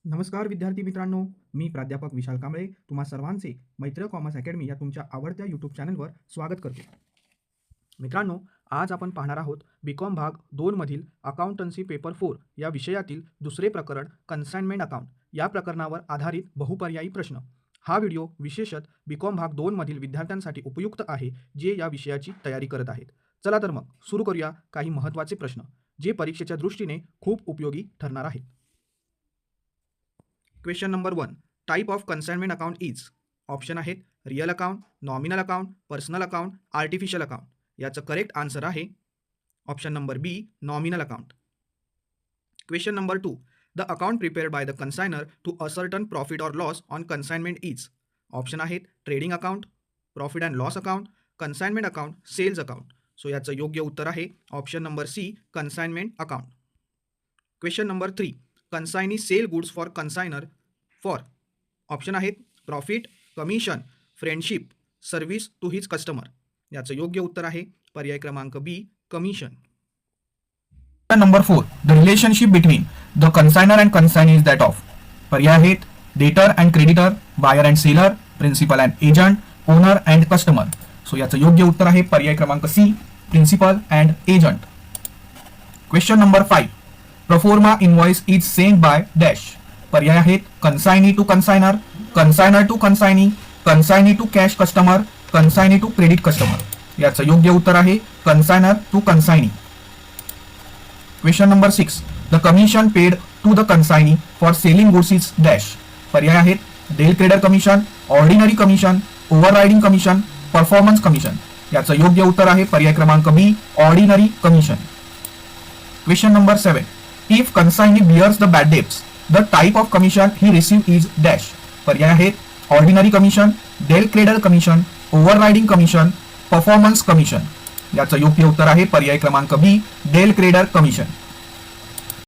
नमस्कार विद्यार्थी मित्रांनो, मी प्राध्यापक विशाल कांबळे तुम्हा सर्वांचे मैत्र कॉमर्स अकॅडमी या तुमच्या आवडत्या यूट्यूब चॅनलवर स्वागत करतो. मित्रांनो, आज आपण पाहणार आहोत बीकॉम भाग 2 मधील अकाउंटन्सी पेपर 4 या विषयातील दुसरे प्रकरण कन्साइनमेंट अकाउंट या प्रकरणावर आधारित बहुपर्यायी प्रश्न. हा व्हिडिओ विशेषतः बीकॉम भाग 2 मधील विद्यार्थ्यांसाठी उपयुक्त आहे जे या विषयाची तयारी करत आहेत. चला तर मग सुरू करूया काही महत्त्वाचे प्रश्न जे परीक्षेच्या दृष्टीने खूप उपयोगी ठरणार आहेत. Question number 1. Type of consignment account is. Option आहेत real account, nominal account, personal account, artificial account. याचं करेक्ट आन्सर आहे option number B, nominal account. Question number 2. The account prepared by the consignor to ascertain profit or loss on consignment is. Option आहेत trading account, profit and loss account, consignment account, sales account. So याचं योग्य उत्तर आहे option number C, consignment account. Question number 3. Consignee sell goods for consignor for. Option आहेत profit, commission, friendship, service to his customer. याचं योग्य उत्तर आहे पर्याय क्रमांक बी, commission. Number 4. The relationship between the consignor and consignee is that of. पर्याय आहेत debtor and creditor, buyer and seller, principal and agent, owner and customer. So याचं योग्य उत्तर आहे पर्याय क्रमांक सी, principal and agent. Question number 5. Proforma invoice is send bye dash. पर्याय आहेत consignee to consignor, consignor to consignee, consignee to cash customer, consignee to credit customer. याचं योग्य उत्तर आहे consignor to consignee. Question number 6. The commission paid to the consignee for selling goods is dash. पर्याय आहेत del credere commission, ordinary commission, overriding commission, performance commission. याचं योग्य उत्तर आहे पर्याय क्रमांक बी, ordinary commission. Question number 7. If consignee bears the bad debts the type of commission ही रिसीव्ह इज डॅश. पर्याय आहेत ordinary commission, del credere commission, overriding commission, performance commission. याचं योग्य उत्तर आहे पर्याय क्रमांक बी, डेल क्रेडर कमिशन.